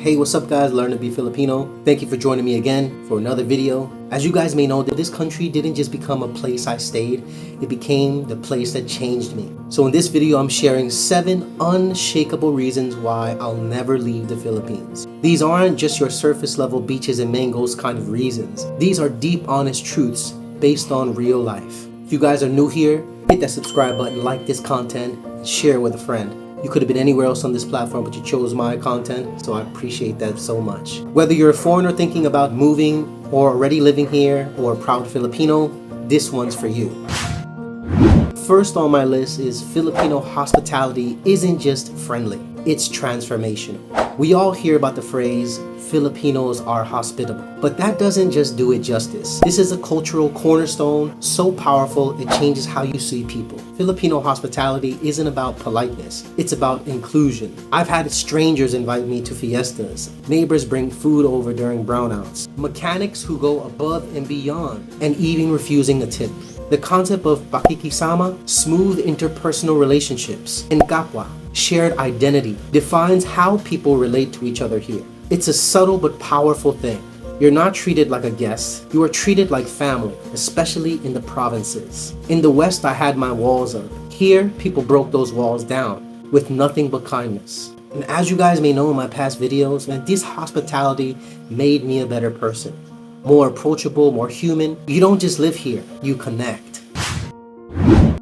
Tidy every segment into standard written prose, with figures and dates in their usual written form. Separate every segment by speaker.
Speaker 1: Hey, what's up guys, Learn to be Filipino. Thank you for joining me again for another video. As you guys may know, that this country didn't just become a place I stayed, it became the place that changed me. So in this video, I'm sharing 7 unshakable reasons why I'll never leave the Philippines. These aren't just your surface level beaches and mangoes kind of reasons. These are deep, honest truths based on real life. If you guys are new here, hit that subscribe button, like this content, and share with a friend. You could have been anywhere else on this platform, but you chose my content, so I appreciate that so much. Whether you're a foreigner thinking about moving, or already living here, or a proud Filipino, this one's for you. First on my list is Filipino hospitality isn't just friendly, it's transformational. We all hear about the phrase, Filipinos are hospitable, but that doesn't just do it justice. This is a cultural cornerstone so powerful it changes how you see people. Filipino hospitality isn't about politeness, it's about inclusion. I've had strangers invite me to fiestas, neighbors bring food over during brownouts, mechanics who go above and beyond, and even refusing a tip. The concept of pakikisama, smooth interpersonal relationships, and kapwa, shared identity, defines how people relate to each other here. It's a subtle but powerful thing. You're not treated like a guest, you are treated like family, especially in the provinces. In the West, I had my walls up. Here, people broke those walls down with nothing but kindness. And as you guys may know in my past videos, man, this hospitality made me a better person. More approachable, more human. You don't just live here, you connect.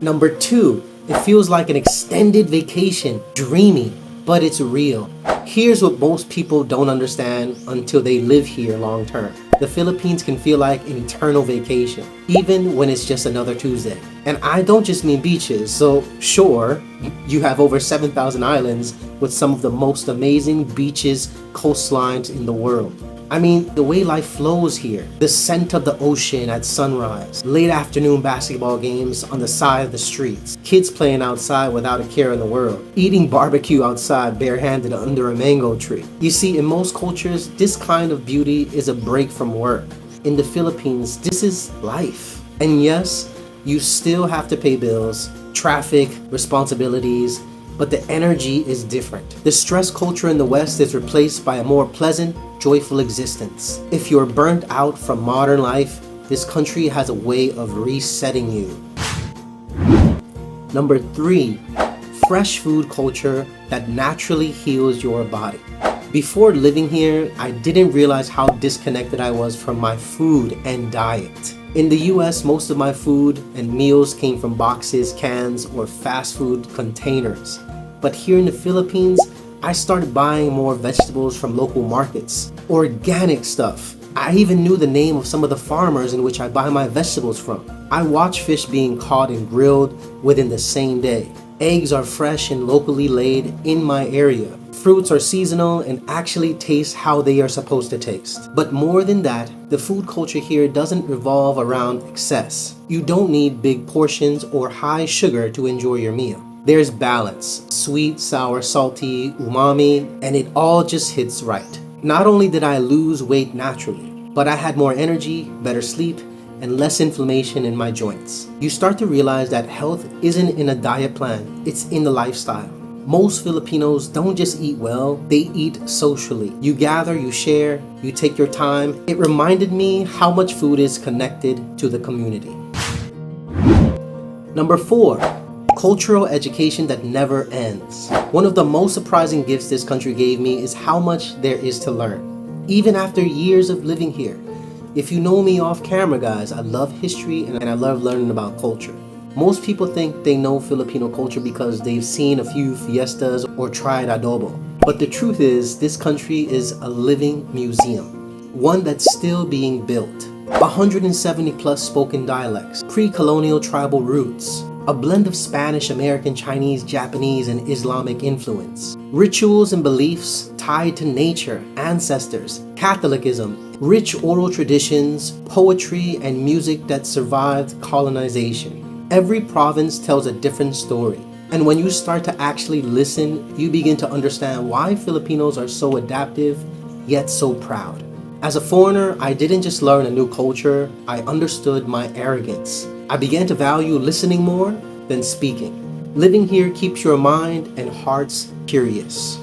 Speaker 1: Number 2, it feels like an extended vacation, dreamy, but it's real. Here's what most people don't understand until they live here long term. The Philippines can feel like an eternal vacation, even when it's just another Tuesday. And I don't just mean beaches, so sure, you have over 7,000 islands with some of the most amazing beaches, coastlines in the world. I mean, the way life flows here, the scent of the ocean at sunrise, late afternoon basketball games on the side of the streets, kids playing outside without a care in the world, eating barbecue outside barehanded under a mango tree. You see, in most cultures, this kind of beauty is a break from work. In the Philippines, this is life. And yes, you still have to pay bills, traffic, responsibilities, but the energy is different. The stress culture in the West is replaced by a more pleasant, joyful existence. If you're burnt out from modern life, this country has a way of resetting you. Number 3, fresh food culture that naturally heals your body. Before living here, I didn't realize how disconnected I was from my food and diet. In the US, most of my food and meals came from boxes, cans, or fast food containers. But here in the Philippines, I started buying more vegetables from local markets, organic stuff. I even knew the name of some of the farmers in which I buy my vegetables from. I watch fish being caught and grilled within the same day. Eggs are fresh and locally laid in my area. Fruits are seasonal and actually taste how they are supposed to taste. But more than that, the food culture here doesn't revolve around excess. You don't need big portions or high sugar to enjoy your meal. There's balance, sweet, sour, salty, umami, and it all just hits right. Not only did I lose weight naturally, but I had more energy, better sleep, and less inflammation in my joints. You start to realize that health isn't in a diet plan, it's in the lifestyle. Most Filipinos don't just eat well, they eat socially. You gather, you share, you take your time. It reminded me how much food is connected to the community. Number 4, cultural education that never ends. One of the most surprising gifts this country gave me is how much there is to learn. Even after years of living here. If you know me off camera, guys, I love history and I love learning about culture. Most people think they know Filipino culture because they've seen a few fiestas or tried adobo. But the truth is, this country is a living museum, one that's still being built. 170 plus spoken dialects, pre-colonial tribal roots, a blend of Spanish, American, Chinese, Japanese, and Islamic influence, rituals and beliefs tied to nature, ancestors, Catholicism, rich oral traditions, poetry, and music that survived colonization. Every province tells a different story. And when you start to actually listen, you begin to understand why Filipinos are so adaptive, yet so proud. As a foreigner, I didn't just learn a new culture, I understood my arrogance. I began to value listening more than speaking. Living here keeps your mind and hearts curious.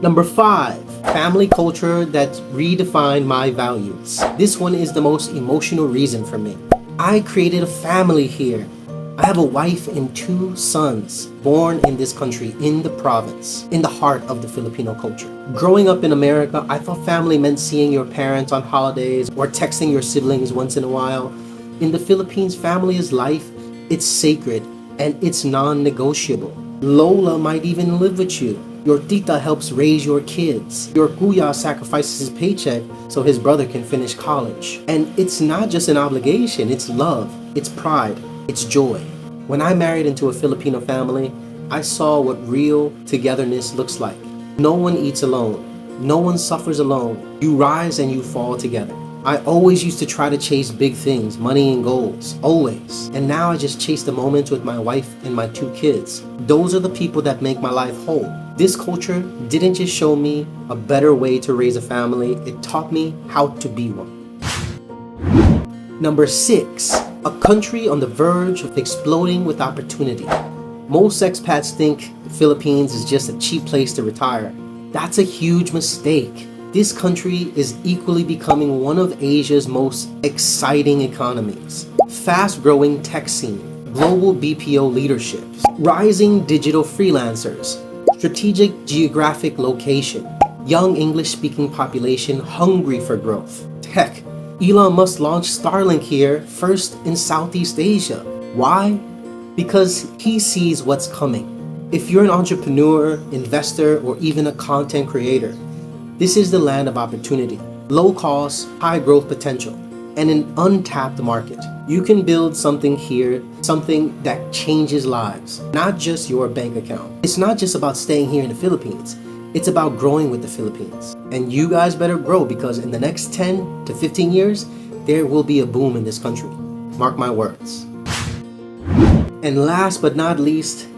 Speaker 1: Number 5, family culture that redefined my values. This one is the most emotional reason for me. I created a family here. I have a wife and 2 sons born in this country, in the province, in the heart of the Filipino culture. Growing up in America, I thought family meant seeing your parents on holidays or texting your siblings once in a while. In the Philippines, family is life, it's sacred, and it's non-negotiable. Lola might even live with you. Your tita helps raise your kids. Your kuya sacrifices his paycheck so his brother can finish college. And it's not just an obligation, it's love, it's pride, it's joy. When I married into a Filipino family, I saw what real togetherness looks like. No one eats alone. No one suffers alone. You rise and you fall together. I always used to try to chase big things, money and goals, always. And now I just chase the moments with my wife and my 2 kids. Those are the people that make my life whole. This culture didn't just show me a better way to raise a family, it taught me how to be one. Number 6, a country on the verge of exploding with opportunity. Most expats think the Philippines is just a cheap place to retire. That's a huge mistake. This country is equally becoming one of Asia's most exciting economies. Fast-growing tech scene, global BPO leadership, rising digital freelancers, strategic geographic location, young English-speaking population hungry for growth. Heck, Elon Musk launched Starlink here first in Southeast Asia. Why? Because he sees what's coming. If you're an entrepreneur, investor, or even a content creator, this is the land of opportunity, low cost, high growth potential, and an untapped market. You can build something here, something that changes lives, not just your bank account. It's not just about staying here in the Philippines. It's about growing with the Philippines. And you guys better grow, because in the next 10 to 15 years, there will be a boom in this country. Mark my words. And last but not least,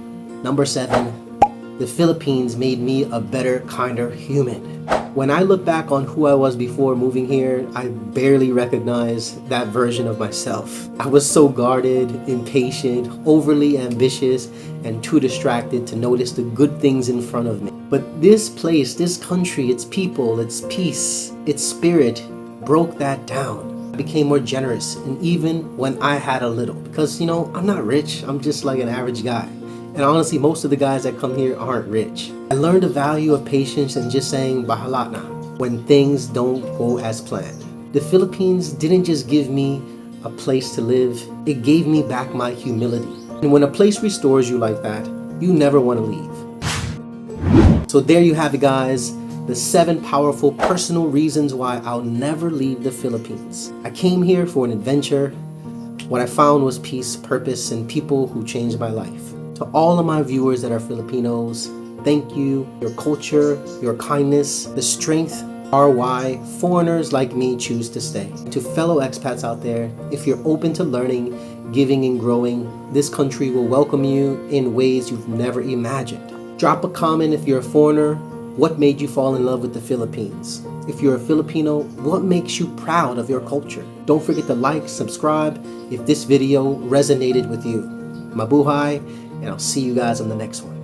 Speaker 1: number 7, the Philippines made me a better, kinder human. When I look back on who I was before moving here, I barely recognize that version of myself. I was so guarded, impatient, overly ambitious, and too distracted to notice the good things in front of me. But this place, this country, its people, its peace, its spirit broke that down. I became more generous, and even when I had a little. Because, I'm not rich, I'm just like an average guy. And honestly, most of the guys that come here aren't rich. I learned the value of patience and just saying bahala na when things don't go as planned. The Philippines didn't just give me a place to live, it gave me back my humility. And when a place restores you like that, you never want to leave. So there you have it, guys. The 7 powerful personal reasons why I'll never leave the Philippines. I came here for an adventure. What I found was peace, purpose, and people who changed my life. To all of my viewers that are Filipinos, thank you. Your culture, your kindness, the strength are why foreigners like me choose to stay. To fellow expats out there, if you're open to learning, giving, and growing, this country will welcome you in ways you've never imagined. Drop a comment if you're a foreigner. What made you fall in love with the Philippines? If you're a Filipino, what makes you proud of your culture? Don't forget to like, subscribe if this video resonated with you. Mabuhay, and I'll see you guys on the next one.